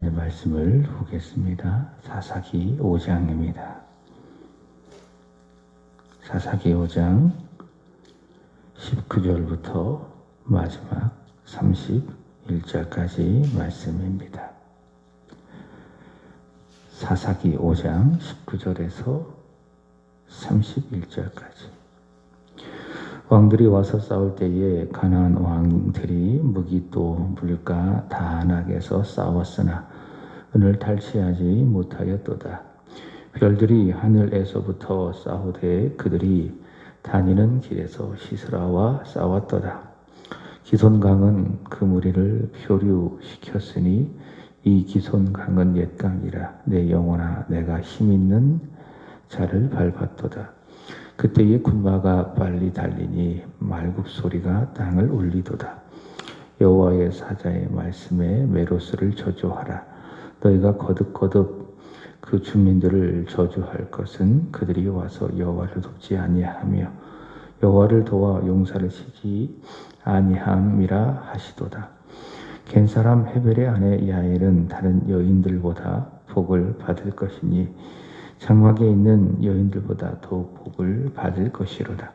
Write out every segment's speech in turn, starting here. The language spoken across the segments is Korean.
말씀을 보겠습니다. 사사기 5장입니다. 사사기 5장 19절부터 마지막 31절까지 말씀입니다. 사사기 5장 19절에서 31절까지. 왕들이 와서 싸울 때에 가나안 왕들이 무기또 물가 다낙에서 싸웠으나 은을 탈취하지 못하였도다. 별들이 하늘에서부터 싸우되 그들이 다니는 길에서 시스라와 싸웠도다. 기손강은 그 무리를 표류시켰으니 이 기손강은 옛 강이라. 내 영혼아 내가 힘있는 자를 밟았도다. 그때의 군마가 빨리 달리니 말굽소리가 땅을 울리도다. 여호와의 사자의 말씀에 메로스를 저주하라. 너희가 거듭거듭 그 주민들을 저주할 것은 그들이 와서 여호와를 돕지 아니하며 여호와를 도와 용사를 치지 아니함이라 하시도다. 겐사람 헤벨의 아내 야엘은 다른 여인들보다 복을 받을 것이니 장막에 있는 여인들보다 더욱 복을 받을 것이로다.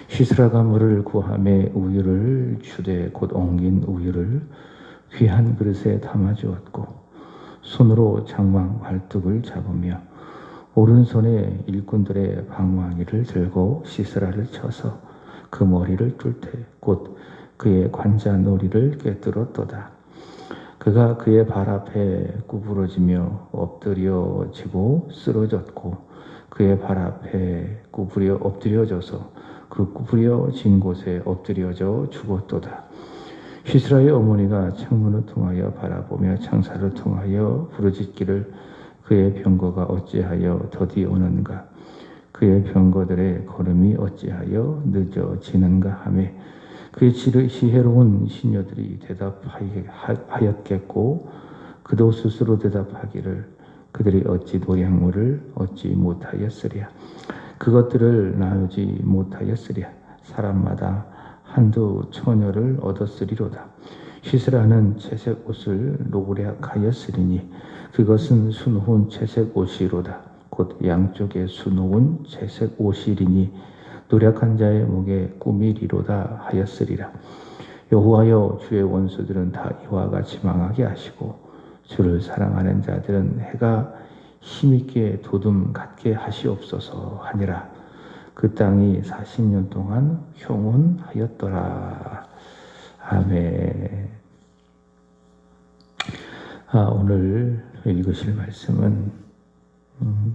시스라가 물을 구하매 우유를 주되 곧 엉긴 우유를 귀한 그릇에 담아주었고 손으로 장막 활뚝을 잡으며 오른손에 일꾼들의 방망이를 들고 시스라를 쳐서 그 머리를 뚫되 곧 그의 관자놀이를 꿰뚫었도다. 그가 그의 발 앞에 구부러지며 엎드려지고 쓰러졌고 그의 발 앞에 엎드려져서 그 구부려진 곳에 엎드려져 죽었도다. 시스라의 어머니가 창문을 통하여 바라보며 창살을 통하여 부르짖기를 그의 병거가 어찌하여 더디 오는가 그의 병거들의 걸음이 어찌하여 늦어지는가 하며 그의 지혜로운 시녀들이 대답하였겠고 그도 스스로 대답하기를 그들이 어찌 노량물을 얻지 못하였으랴. 그것들을 나누지 못하였으랴. 사람마다 한두 처녀를 얻었으리로다. 시스라는 채색 옷을 노략하였으리니 그것은 수놓은 채색 옷이로다. 곧 양쪽에 수놓은 채색 옷이리니 노력한 자의 목에 꾸미리로다 하였으리라. 여호와여 주의 원수들은 다 이와 같이 망하게 하시고 주를 사랑하는 자들은 해가 힘있게 도둠 같게 하시옵소서 하니라. 그 땅이 40년 동안 형원하였더라. 아멘. 오늘 읽으실 말씀은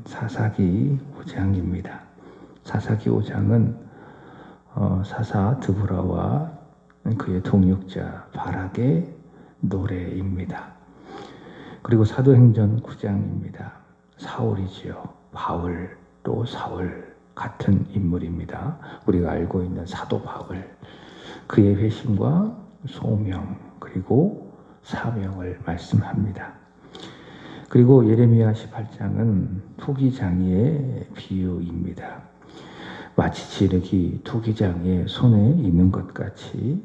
사사기 5장입니다. 사사기 5장은 사사 드보라와 그의 동역자 바락의 노래입니다. 그리고 사도행전 9장입니다. 사울이지요. 바울 또 사울 같은 인물입니다. 우리가 알고 있는 사도 바울, 그의 회심과 소명 그리고 사명을 말씀합니다. 그리고 예레미야 18장은 투기장이의 비유입니다. 마치 지륵이 투기장의 손에 있는 것 같이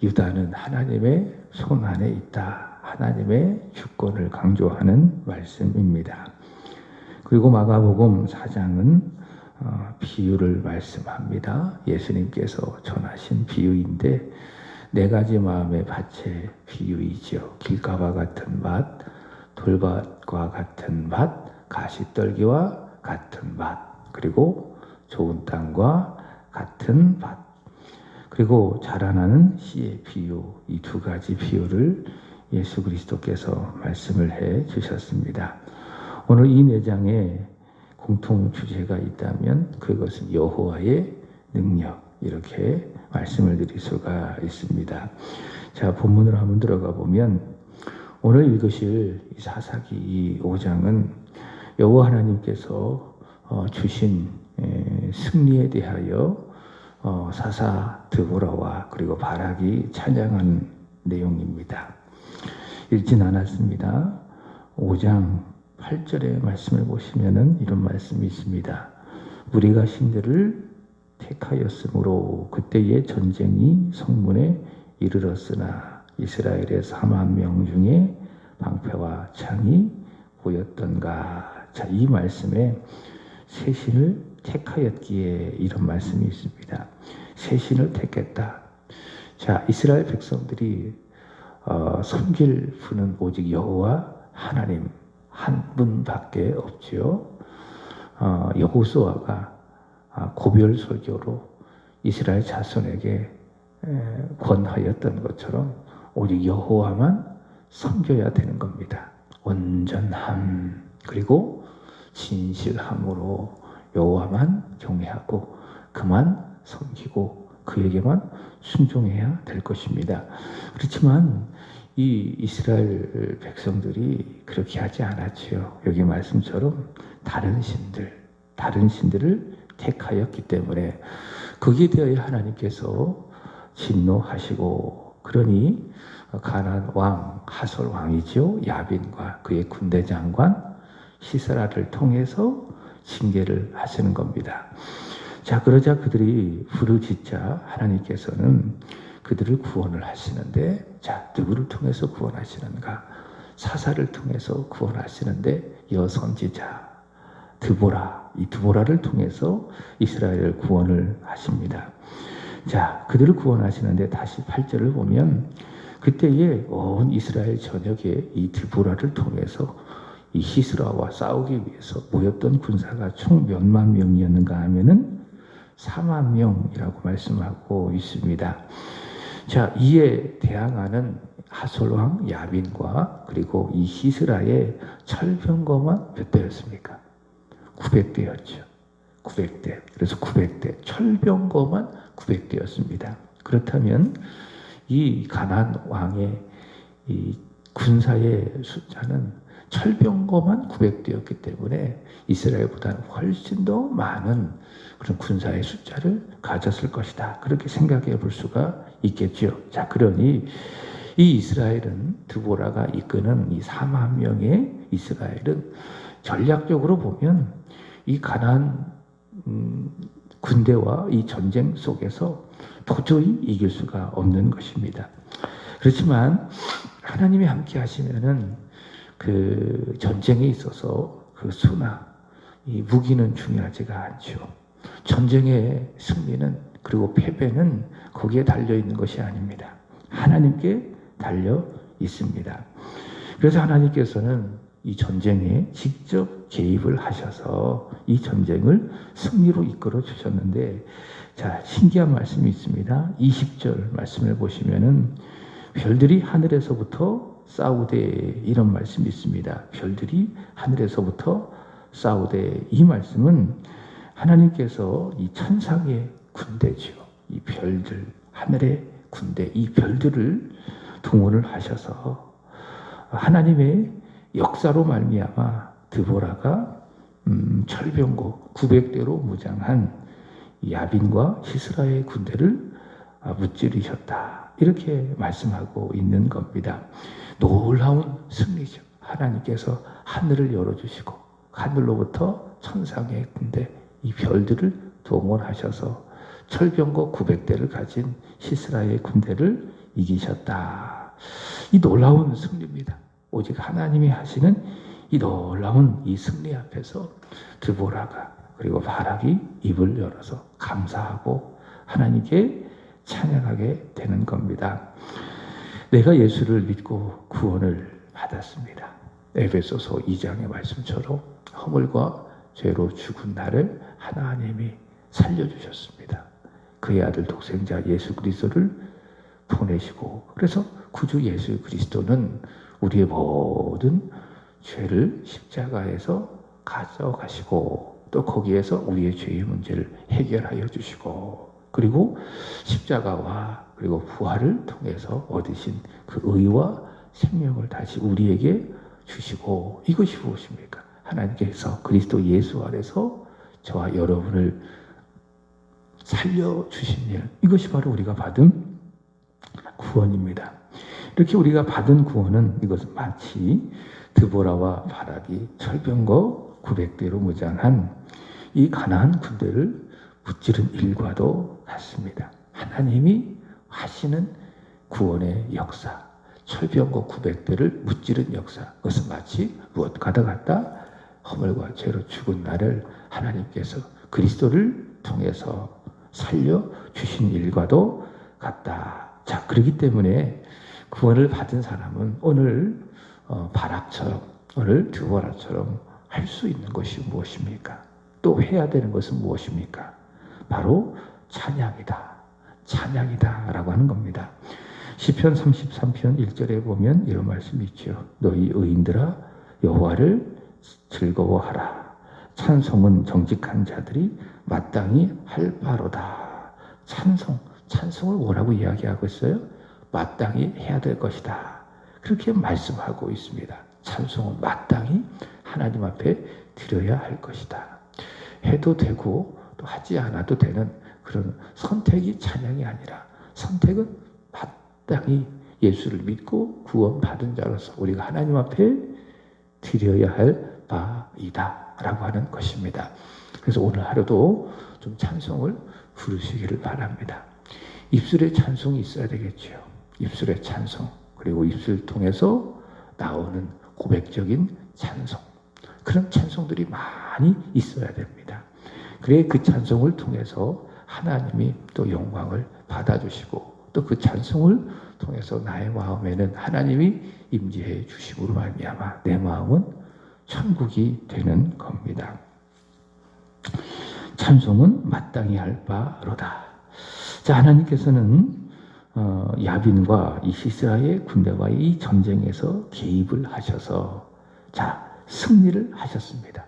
유다는 하나님의 손 안에 있다. 하나님의 주권을 강조하는 말씀입니다. 그리고 마가복음 4장은 비유를 말씀합니다. 예수님께서 전하신 비유인데 네 가지 마음의 밭의 비유이죠. 길가와 같은 밭, 돌밭과 같은 밭, 가시떨기와 같은 밭, 그리고 좋은 땅과 같은 밭, 그리고 자라나는 씨의 비유, 이 두 가지 비유를 예수 그리스도께서 말씀을 해 주셨습니다. 오늘 이 네 장에 공통 주제가 있다면 그것은 여호와의 능력, 이렇게 말씀을 드릴 수가 있습니다. 자, 본문으로 한번 들어가 보면 오늘 읽으실 이 사사기 5장은 여호와 하나님께서 주신 승리에 대하여 사사 드보라와 그리고 바락이 찬양한 내용입니다. 읽진 않았습니다. 5장 8절의 말씀을 보시면은 이런 말씀이 있습니다. 우리가 신들을 택하였으므로 그때의 전쟁이 성문에 이르렀으나 이스라엘의 4만 명 중에 방패와 창이 보였던가. 자, 이 말씀에 새 신을 택하였기에 이런 말씀이 있습니다. 새 신을 택했다. 자, 이스라엘 백성들이 섬길 분은 오직 여호와 하나님 한 분밖에 없지요. 여호수아가 고별 설교로 이스라엘 자손에게 권하였던 것처럼 오직 여호와만 섬겨야 되는 겁니다. 온전함 그리고 진실함으로 여호와만 경외하고 그만 섬기고 그에게만 순종해야 될 것입니다. 그렇지만 이 이스라엘 백성들이 그렇게 하지 않았지요. 여기 말씀처럼 다른 신들을 택하였기 때문에 거기에 대하여 하나님께서 진노하시고, 그러니 가나안 왕 하솔 왕이죠. 야빈과 그의 군대 장관 시스라를 통해서 징계를 하시는 겁니다. 자, 그러자 그들이 부르짖자 하나님께서는 그들을 구원을 하시는데, 자, 누구를 통해서 구원하시는가? 사사를 통해서 구원하시는데 여선지자 드보라, 이 드보라를 통해서 이스라엘을 구원을 하십니다. 자, 그들을 구원하시는데 다시 8절을 보면 그때에 온 이스라엘 전역에 이 드보라를 통해서 이 시스라와 싸우기 위해서 모였던 군사가 총 몇만 명이었는가 하면은 4만 명이라고 말씀하고 있습니다. 자, 이에 대항하는 하솔왕 야빈과 그리고 이 시스라의 철병거만 몇 대였습니까? 900대였죠. 900대. 그래서 900대. 철병거만 900대였습니다. 그렇다면 이 가나안 왕의 이 군사의 숫자는 철병거만 900대였기 때문에 이스라엘보다는 훨씬 더 많은 그런 군사의 숫자를 가졌을 것이다. 그렇게 생각해 볼 수가 있겠죠. 자, 그러니 이 이스라엘은 드보라가 이끄는 이 4만 명의 이스라엘은 전략적으로 보면 이 가나안 군대와 이 전쟁 속에서 도저히 이길 수가 없는 것입니다. 그렇지만 하나님이 함께 하시면은 그 전쟁에 있어서 그 수나 이 무기는 중요하지가 않죠. 전쟁의 승리는 그리고 패배는 거기에 달려 있는 것이 아닙니다. 하나님께 달려 있습니다. 그래서 하나님께서는 이 전쟁에 직접 개입을 하셔서 이 전쟁을 승리로 이끌어 주셨는데, 자, 신기한 말씀이 있습니다. 20절 말씀을 보시면은 별들이 하늘에서부터 싸우되, 이런 말씀이 있습니다. 별들이 하늘에서부터 싸우되, 이 말씀은 하나님께서 이 천상의 군대죠. 이 별들, 하늘의 군대, 이 별들을 동원을 하셔서 하나님의 역사로 말미암아 드보라가 철병거 900대로 무장한 야빈과 시스라의 군대를 무찌르셨다. 이렇게 말씀하고 있는 겁니다. 놀라운 승리죠. 하나님께서 하늘을 열어주시고 하늘로부터 천상의 군대, 이 별들을 동원하셔서 철병거 900대를 가진 시스라의 군대를 이기셨다. 이 놀라운 승리입니다. 오직 하나님이 하시는 이 놀라운 이 승리 앞에서 드보라가 그리고 바락이 입을 열어서 감사하고 하나님께 찬양하게 되는 겁니다. 내가 예수를 믿고 구원을 받았습니다. 에베소서 2장의 말씀처럼 허물과 죄로 죽은 나를 하나님이 살려주셨습니다. 그의 아들 독생자 예수 그리스도를 보내시고, 그래서 구주 예수 그리스도는 우리의 모든 죄를 십자가에서 가져가시고 또 거기에서 우리의 죄의 문제를 해결하여 주시고, 그리고 십자가와 그리고 부활을 통해서 얻으신 그 의와 생명을 다시 우리에게 주시고, 이것이 무엇입니까? 하나님께서 그리스도 예수 안에서 저와 여러분을 살려주신 일, 이것이 바로 우리가 받은 구원입니다. 이렇게 우리가 받은 구원은 이것은 마치 드보라와 바락이 철병거 900대로 무장한 이 가나안 군대를 무찌른 일과도 같습니다. 하나님이 하시는 구원의 역사, 철병거 900대를 무찌른 역사. 그것은 마치 무엇 가다갔다 허물과 죄로 죽은 나를 하나님께서 그리스도를 통해서 살려주신 일과도 같다. 자, 그렇기 때문에 구원을 받은 사람은 오늘 바락처럼, 오늘 드보라처럼 할 수 있는 것이 무엇입니까? 또 해야 되는 것은 무엇입니까? 바로 찬양이다. 찬양이다 라고 하는 겁니다. 시편 33편 1절에 보면 이런 말씀이 있죠. 너희 의인들아 여호와를 즐거워하라. 찬송은 정직한 자들이 마땅히 할 바로다. 찬송을 뭐라고 이야기하고 있어요? 마땅히 해야 될 것이다. 그렇게 말씀하고 있습니다. 찬송은 마땅히 하나님 앞에 드려야 할 것이다. 해도 되고 또 하지 않아도 되는 그런 선택이 찬양이 아니라 선택은 마땅히 예수를 믿고 구원받은 자로서 우리가 하나님 앞에 드려야 할 바이다 라고 하는 것입니다. 그래서 오늘 하루도 좀 찬송을 부르시기를 바랍니다. 입술에 찬송이 있어야 되겠죠. 입술에 찬송, 그리고 입술 통해서 나오는 고백적인 찬송, 그런 찬송들이 많이 있어야 됩니다. 그래 그 찬송을 통해서 하나님이 또 영광을 받아주시고 또 그 찬송을 통해서 나의 마음에는 하나님이 임재해 주심으로 말미암아 내 마음은 천국이 되는 겁니다. 찬송은 마땅히 할 바로다. 자, 하나님께서는 야빈과 이 시스라의 군대와의 이 전쟁에서 개입을 하셔서 자, 승리를 하셨습니다.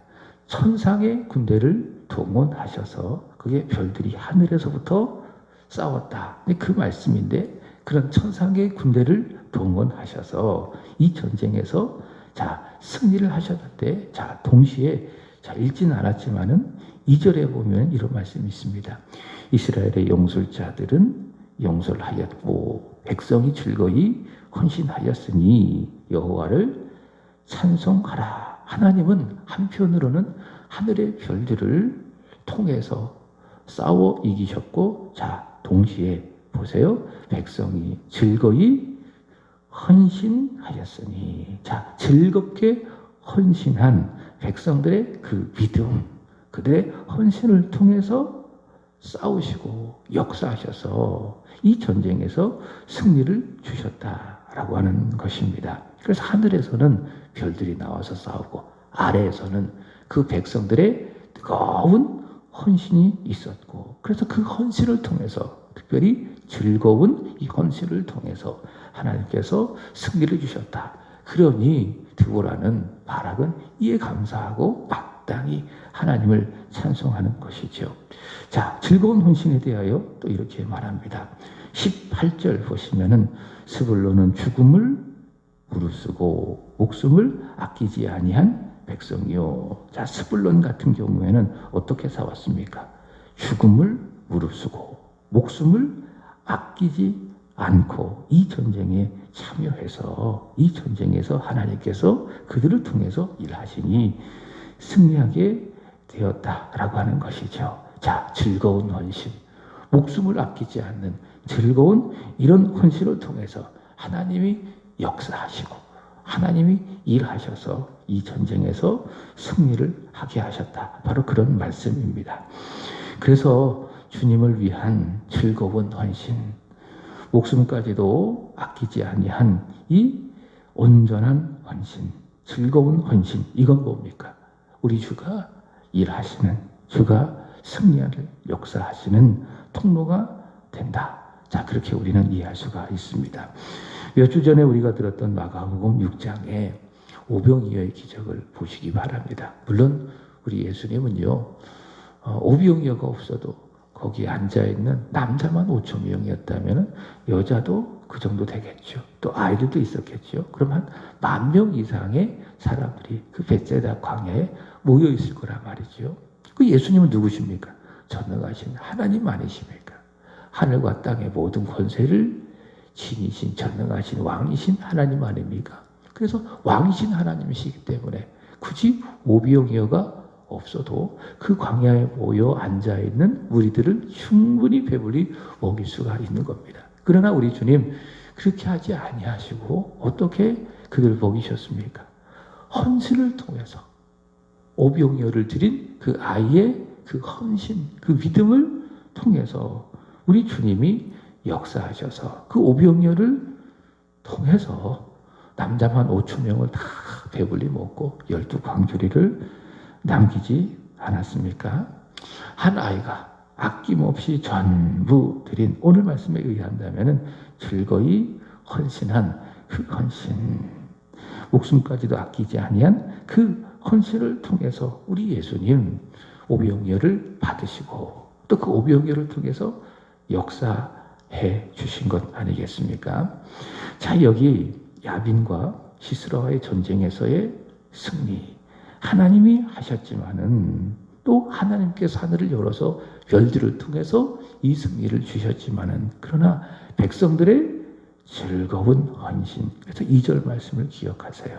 천상의 군대를 동원하셔서 그게 별들이 하늘에서부터 싸웠다. 그 말씀인데 그런 천상의 군대를 동원하셔서 이 전쟁에서 자, 승리를 하셨는데 자, 동시에 자, 읽지는 않았지만은 2절에 보면 이런 말씀이 있습니다. 이스라엘의 용술자들은 용설하였고 백성이 즐거이 헌신하였으니 여호와를 찬송하라. 하나님은 한편으로는 하늘의 별들을 통해서 싸워 이기셨고 자, 동시에 보세요. 백성이 즐거이 헌신하였으니 자, 즐겁게 헌신한 백성들의 그 믿음, 그들의 헌신을 통해서 싸우시고 역사하셔서 이 전쟁에서 승리를 주셨다라고 하는 것입니다. 그래서 하늘에서는 별들이 나와서 싸우고 아래에서는 그 백성들의 뜨거운 헌신이 있었고 그래서 그 헌신을 통해서 특별히 즐거운 이 헌신을 통해서 하나님께서 승리를 주셨다. 그러니 드보라는 바락은 이에 감사하고 마땅히 하나님을 찬송하는 것이죠. 자, 즐거운 헌신에 대하여 또 이렇게 말합니다. 18절 보시면은 스불론은 죽음을 무릅쓰고 목숨을 아끼지 아니한 백성이요. 자, 스불론 같은 경우에는 어떻게 싸웠습니까? 죽음을 무릅쓰고 목숨을 아끼지 않고 이 전쟁에 참여해서 이 전쟁에서 하나님께서 그들을 통해서 일하시니 승리하게 되었다라고 하는 것이죠. 자, 즐거운 헌신, 목숨을 아끼지 않는 즐거운 이런 헌신을 통해서 하나님이 역사하시고 하나님이 일하셔서 이 전쟁에서 승리를 하게 하셨다. 바로 그런 말씀입니다. 그래서 주님을 위한 즐거운 헌신, 목숨까지도 아끼지 아니한 이 온전한 헌신, 즐거운 헌신, 이건 뭡니까? 우리 주가 일하시는, 주가 승리를 역사하시는 통로가 된다. 자, 그렇게 우리는 이해할 수가 있습니다. 몇 주 전에 우리가 들었던 마가복음 6장에 오병이어의 기적을 보시기 바랍니다. 물론 우리 예수님은요, 오병이어가 없어도 거기에 앉아있는 남자만 5천 명이었다면 여자도 그 정도 되겠죠. 또 아이들도 있었겠죠. 그럼 한 10,000명 이상의 사람들이 그 벳세다 광야에 모여 있을 거란 말이죠. 그 예수님은 누구십니까? 전능하신 하나님 아니십니까? 하늘과 땅의 모든 권세를 지니신 전능하신 왕이신 하나님 아닙니까? 그래서 왕이신 하나님이시기 때문에 굳이 오병이어가 없어도 그 광야에 모여 앉아있는 무리들을 충분히 배불리 먹일 수가 있는 겁니다. 그러나 우리 주님 그렇게 하지 아니하시고 어떻게 그들 먹이셨습니까? 헌신을 통해서 오병이어를 드린 그 아이의 그 헌신, 그 믿음을 통해서 우리 주님이 역사하셔서 그 오병이어를 통해서 남자만 5천 명을 다 배불리 먹고 12광주리를 남기지 않았습니까? 한 아이가 아낌없이 전부 드린 오늘 말씀에 의한다면 즐거이 헌신한 그 헌신, 목숨까지도 아끼지 아니한 그 헌신을 통해서 우리 예수님 오병이어를 받으시고 또 그 오병이어를 통해서 역사해 주신 것 아니겠습니까? 자, 여기 야빈과 시스라와의 전쟁에서의 승리, 하나님이 하셨지만은 또 하나님께서 하늘을 열어서 별들을 통해서 이 승리를 주셨지만은 그러나 백성들의 즐거운 헌신, 그래서 2절 말씀을 기억하세요.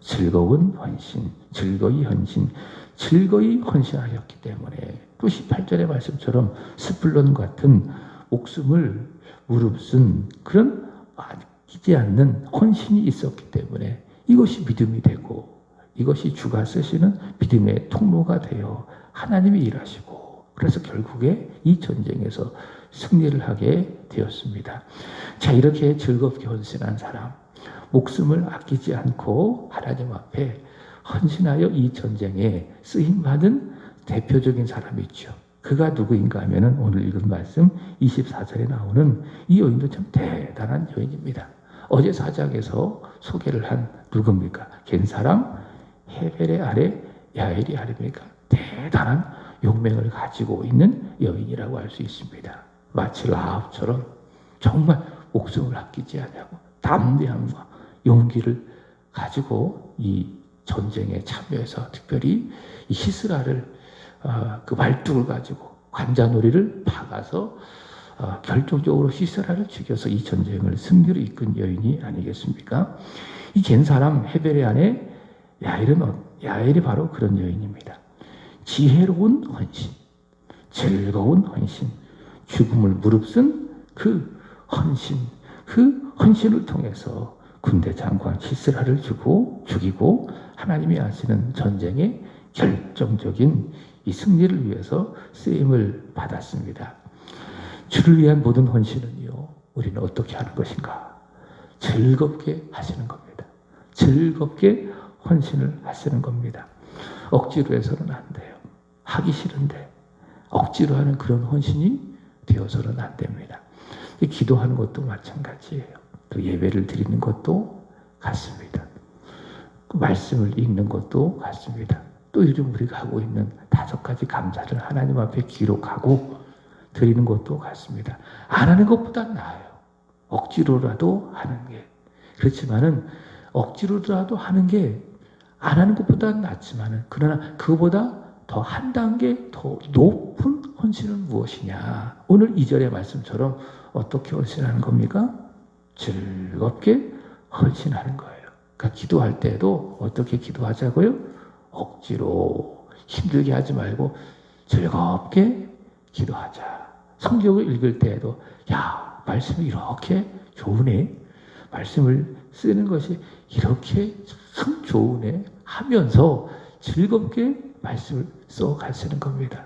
즐거운 헌신, 즐거이 헌신, 즐거이 헌신하셨기 때문에 또 18절의 말씀처럼 스불론 같은 목숨을 무릅쓴 그런 아끼지 않는 헌신이 있었기 때문에 이것이 믿음이 되고 이것이 주가 쓰시는 믿음의 통로가 되어 하나님이 일하시고 그래서 결국에 이 전쟁에서 승리를 하게 되었습니다. 자, 이렇게 즐겁게 헌신한 사람, 목숨을 아끼지 않고 하나님 앞에 헌신하여 이 전쟁에 쓰임받은 대표적인 사람이 있죠. 그가 누구인가 하면 오늘 읽은 말씀 24절에 나오는 이 여인도 참 대단한 여인입니다. 어제 4장에서 소개를 한 누굽니까? 겐사람 헤벨의 아래 야엘이 아닙니까? 대단한 용맹을 가지고 있는 여인이라고 할 수 있습니다. 마치 라합처럼 정말 목숨을 아끼지 않냐고 담대함과 용기를 가지고 이 전쟁에 참여해서 특별히 이 시스라를 그 말뚝을 가지고 관자놀이를 박아서 결정적으로 시스라를 죽여서 이 전쟁을 승리로 이끈 여인이 아니겠습니까? 이 겐사람 헤벨의 아내 야엘이 바로 그런 여인입니다. 지혜로운 헌신, 즐거운 헌신, 죽음을 무릅쓴 그 헌신, 그 헌신을 통해서 군대 장관 시스라를 죽이고 하나님이 하시는 전쟁의 결정적인 이 승리를 위해서 쓰임을 받았습니다. 주를 위한 모든 헌신은요, 우리는 어떻게 하는 것인가? 즐겁게 하시는 겁니다. 즐겁게 헌신을 하시는 겁니다. 억지로 해서는 안 돼요. 하기 싫은데 억지로 하는 그런 헌신이 되어서는 안 됩니다. 기도하는 것도 마찬가지예요. 또 예배를 드리는 것도 같습니다. 말씀을 읽는 것도 같습니다. 또 요즘 우리가 하고 있는 5가지 감사를 하나님 앞에 기록하고 드리는 것도 같습니다. 안 하는 것보다 나아요. 억지로라도 하는 게. 그렇지만은 억지로라도 하는 게 안 하는 것보다 낫지만은 그러나 그거보다 더 한 단계 더 높은 헌신은 무엇이냐? 오늘 2절의 말씀처럼 어떻게 헌신하는 겁니까? 즐겁게 헌신하는 거예요. 그러니까 기도할 때도 어떻게 기도하자고요? 억지로 힘들게 하지 말고 즐겁게 기도하자. 성경을 읽을 때에도 야, 말씀이 이렇게 좋으네. 말씀을 쓰는 것이 이렇게 참 좋으네 하면서 즐겁게 말씀을 써 가시는 겁니다.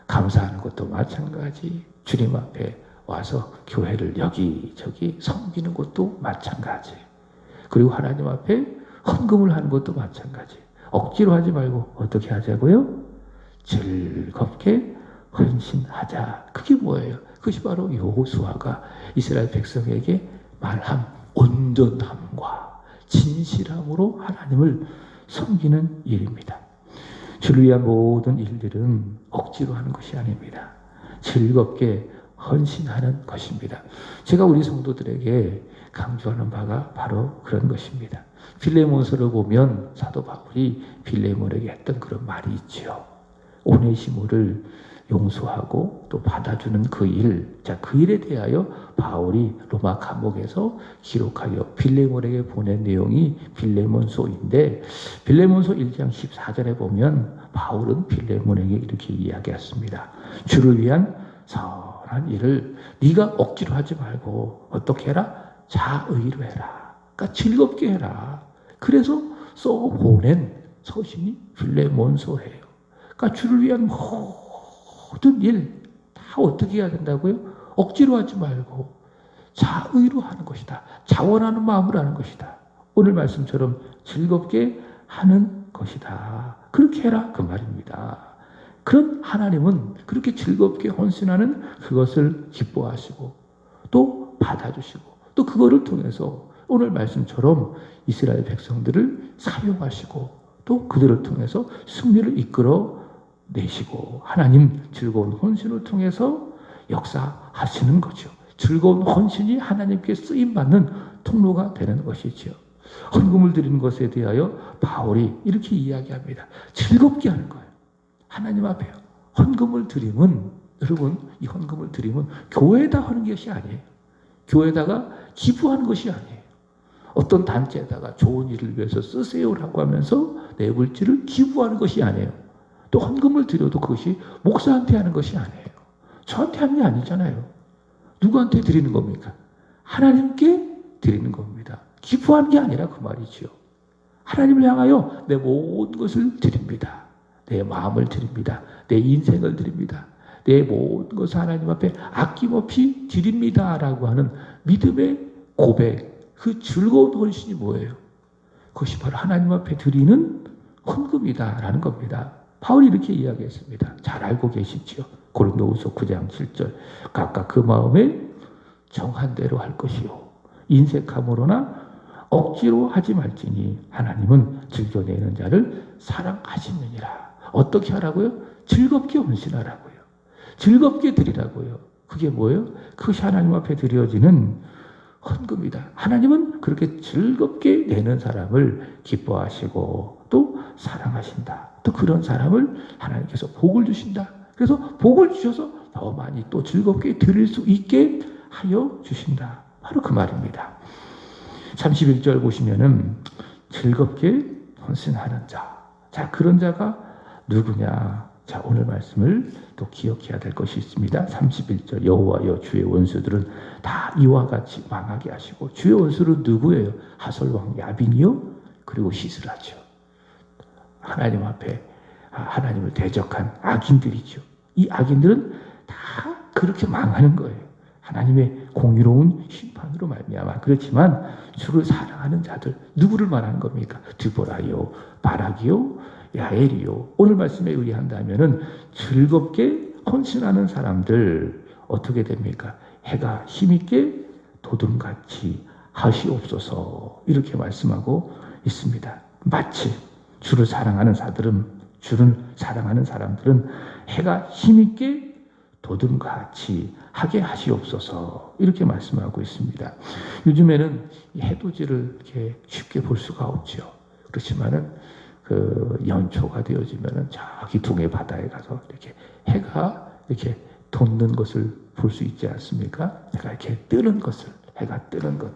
감사하는 것도 마찬가지. 주님 앞에 와서 교회를 여기저기 섬기는 것도 마찬가지. 그리고 하나님 앞에 헌금을 하는 것도 마찬가지. 억지로 하지 말고 어떻게 하자고요? 즐겁게 헌신하자. 그게 뭐예요? 그것이 바로 여호수아가 이스라엘 백성에게 말한 온전함과 진실함으로 하나님을 섬기는 일입니다. 주를 위한 모든 일들은 억지로 하는 것이 아닙니다. 즐겁게 헌신하는 것입니다. 제가 우리 성도들에게 강조하는 바가 바로 그런 것입니다. 빌레몬서를 보면 사도 바울이 빌레몬에게 했던 그런 말이 있지요. 오네시모를 용서하고 또 받아주는 그 일, 자, 그 일에 대하여 바울이 로마 감옥에서 기록하여 빌레몬에게 보낸 내용이 빌레몬서인데 빌레몬서 1장 14절에 보면 바울은 빌레몬에게 이렇게 이야기했습니다. 주를 위한 선한 일을 네가 억지로 하지 말고 어떻게 해라? 자의로 해라. 그러니까 즐겁게 해라. 그래서 써 보낸 서신이 빌레몬서예요. 그러니까 주를 위한 모든 일 다 어떻게 해야 된다고요? 억지로 하지 말고 자의로 하는 것이다. 자원하는 마음으로 하는 것이다. 오늘 말씀처럼 즐겁게 하는 것이다. 그렇게 해라 그 말입니다. 그럼 하나님은 그렇게 즐겁게 헌신하는 그것을 기뻐하시고 또 받아주시고 또 그거를 통해서 오늘 말씀처럼 이스라엘 백성들을 사용하시고 또 그들을 통해서 승리를 이끌어 내시고 하나님 즐거운 헌신을 통해서 역사하시는 거죠. 즐거운 헌신이 하나님께 쓰임받는 통로가 되는 것이죠. 헌금을 드리는 것에 대하여 바울이 이렇게 이야기합니다. 즐겁게 하는 거예요. 하나님 앞에 헌금을 드리면 여러분 이 헌금을 드리면 교회에다 하는 것이 아니에요. 교회에다가 기부하는 것이 아니에요. 어떤 단체에다가 좋은 일을 위해서 쓰세요라고 하면서 내 물질을 기부하는 것이 아니에요. 또 헌금을 드려도 그것이 목사한테 하는 것이 아니에요. 저한테 하는 게 아니잖아요. 누구한테 드리는 겁니까? 하나님께 드리는 겁니다. 기부하는 게 아니라 그 말이지요. 하나님을 향하여 내 모든 것을 드립니다. 내 마음을 드립니다. 내 인생을 드립니다. 내 모든 것을 하나님 앞에 아낌없이 드립니다라고 하는 믿음의 고백, 그 즐거운 헌신이 뭐예요? 그것이 바로 하나님 앞에 드리는 헌금이다라는 겁니다. 바울이 이렇게 이야기했습니다. 잘 알고 계시지요. 고린도후서 9장 7절 각각 그 마음에 정한 대로 할 것이요 인색함으로나 억지로 하지 말지니 하나님은 즐겨내는 자를 사랑하시느니라. 어떻게 하라고요? 즐겁게 헌신하라고요. 즐겁게 드리라고요. 그게 뭐예요? 그것이 하나님 앞에 드려지는 헌금이다. 하나님은 그렇게 즐겁게 내는 사람을 기뻐하시고 또 사랑하신다. 또 그런 사람을 하나님께서 복을 주신다. 그래서 복을 주셔서 더 많이 또 즐겁게 드릴 수 있게 하여 주신다. 바로 그 말입니다. 31절 보시면은 즐겁게 헌신하는 자. 자, 그런 자가 누구냐? 자, 오늘 말씀을 또 기억해야 될 것이 있습니다. 31절 여호와여 주의 원수들은 다 이와 같이 망하게 하시고 주의 원수는 누구예요? 하솔왕 야빈이요? 그리고 시스라죠. 하나님 앞에 하나님을 대적한 악인들이죠. 이 악인들은 다 그렇게 망하는 거예요. 하나님의 공의로운 심판으로 말미암아. 그렇지만 주를 사랑하는 자들 누구를 말하는 겁니까? 드보라요, 바락이요, 야엘이요. 오늘 말씀에 의한다면은 즐겁게 헌신하는 사람들 어떻게 됩니까? 해가 힘있게 도둠같이 하시옵소서 이렇게 말씀하고 있습니다. 마치 주를 사랑하는 사람들은 해가 힘있게 도둠같이 하게 하시옵소서 이렇게 말씀하고 있습니다. 요즘에는 해돋이를 이렇게 쉽게 볼 수가 없죠. 그렇지만은 그 연초가 되어지면은 저기 동해 바다에 가서 이렇게 해가 이렇게 돋는 것을 볼 수 있지 않습니까? 해가 이렇게 뜨는 것을, 해가 뜨는 것.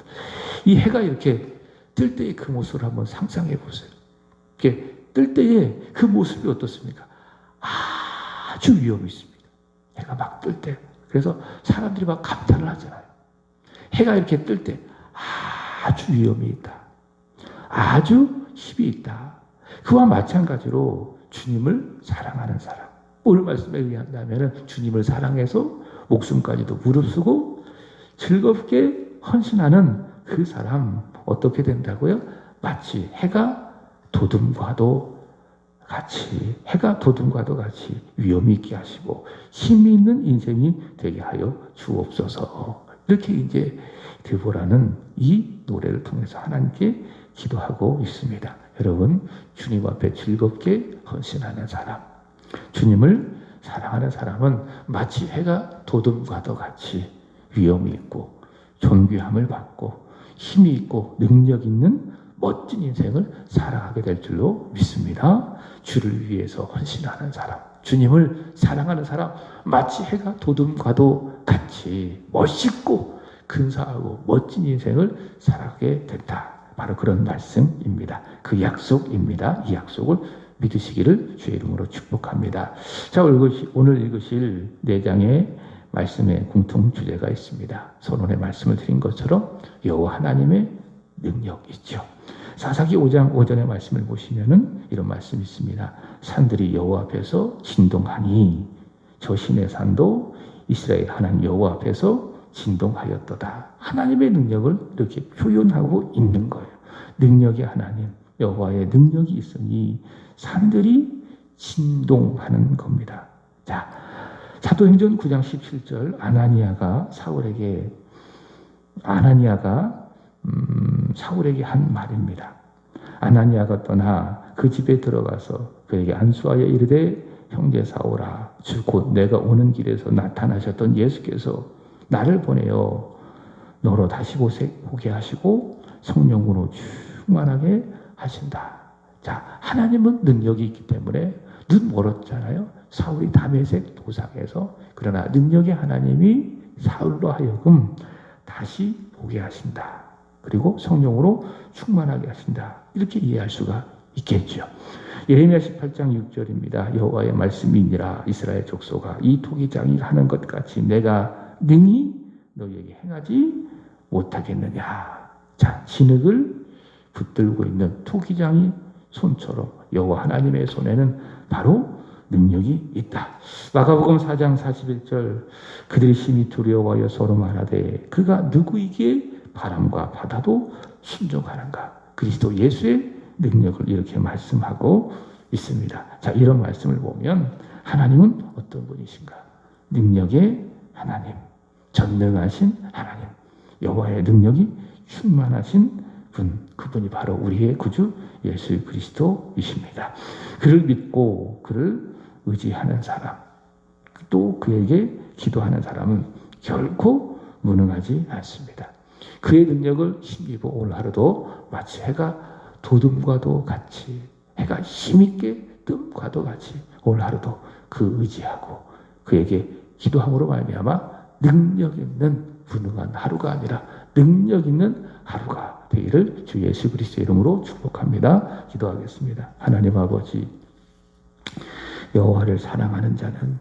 이 해가 이렇게 뜰 때의 그 모습을 한번 상상해 보세요. 이렇게 뜰 때의 그 모습이 어떻습니까? 아주 위험이 있습니다. 해가 막 뜰 때. 그래서 사람들이 막 감탄을 하잖아요. 해가 이렇게 뜰 때 아주 위험이 있다. 아주 힘이 있다. 그와 마찬가지로 주님을 사랑하는 사람. 오늘 말씀에 의한다면 주님을 사랑해서 목숨까지도 무릅쓰고 즐겁게 헌신하는 그 사람 어떻게 된다고요? 마치 해가 도둠과도 같이 위험이 있게 하시고 힘이 있는 인생이 되게 하여 주옵소서. 이렇게 이제 드보라는 이 노래를 통해서 하나님께 기도하고 있습니다. 여러분, 주님 앞에 즐겁게 헌신하는 사람, 주님을 사랑하는 사람은 마치 해가 도둠과도 같이 위험이 있고 존귀함을 받고 힘이 있고 능력 있는 멋진 인생을 살아가게 될 줄로 믿습니다. 주를 위해서 헌신하는 사람, 주님을 사랑하는 사람, 마치 해가 도둠과도 같이 멋있고 근사하고 멋진 인생을 살아가게 된다. 바로 그런 말씀입니다. 그 약속입니다. 이 약속을 믿으시기를 주의 이름으로 축복합니다. 자, 오늘 읽으실 4장의 말씀의 공통 주제가 있습니다. 서론에 말씀을 드린 것처럼 여호와 하나님의 능력 있죠. 사사기 5장 5절의 말씀을 보시면은 이런 말씀이 있습니다. 산들이 여호와 앞에서 진동하니 저 시내 산도 이스라엘 하나님 여호와 앞에서 진동하였도다. 하나님의 능력을 이렇게 표현하고 있는 거예요. 능력의 하나님, 여호와의 능력이 있으니 산들이 진동하는 겁니다. 자, 사도행전 9장 17절 아나니아가 사울에게 한 말입니다. 아나니아가 떠나 그 집에 들어가서 그에게 안수하여 이르되 형제 사울아 주 곧 내가 오는 길에서 나타나셨던 예수께서 나를 보내어 너로 다시 보게 하시고 성령으로 충만하게 하신다. 자, 하나님은 능력이 있기 때문에 눈 멀었잖아요. 사울이 다메섹 도상에서. 그러나 능력의 하나님이 사울로 하여금 다시 보게 하신다. 그리고 성령으로 충만하게 하신다. 이렇게 이해할 수가 있겠죠. 예레미야 18장 6절입니다. 여호와의 말씀이니라 이스라엘 족속아 이 토기장이 하는 것 같이 내가 능히 너희에게 행하지 못하겠느냐. 자, 진흙을 붙들고 있는 토기장이 손처럼 여호와 하나님의 손에는 바로 능력이 있다. 마가복음 4장 41절 그들이 심히 두려워하여 서로 말하되 그가 누구이기에 바람과 바다도 순종하는가. 그리스도 예수의 능력을 이렇게 말씀하고 있습니다. 자, 이런 말씀을 보면 하나님은 어떤 분이신가? 능력의 하나님, 전능하신 하나님, 여호와의 능력이 충만하신 분, 그분이 바로 우리의 구주 예수 그리스도이십니다. 그를 믿고 그를 의지하는 사람, 또 그에게 기도하는 사람은 결코 무능하지 않습니다. 그의 능력을 힘입어 오늘 하루도 마치 해가 도둠과도 같이, 해가 힘있게 뜸과도 같이 오늘 하루도 그 의지하고 그에게 기도함으로 말미암아 능력 있는 무능한 하루가 아니라 능력 있는 하루가 되기를 주 예수 그리스도의 이름으로 축복합니다. 기도하겠습니다. 하나님 아버지, 여호와를 사랑하는 자는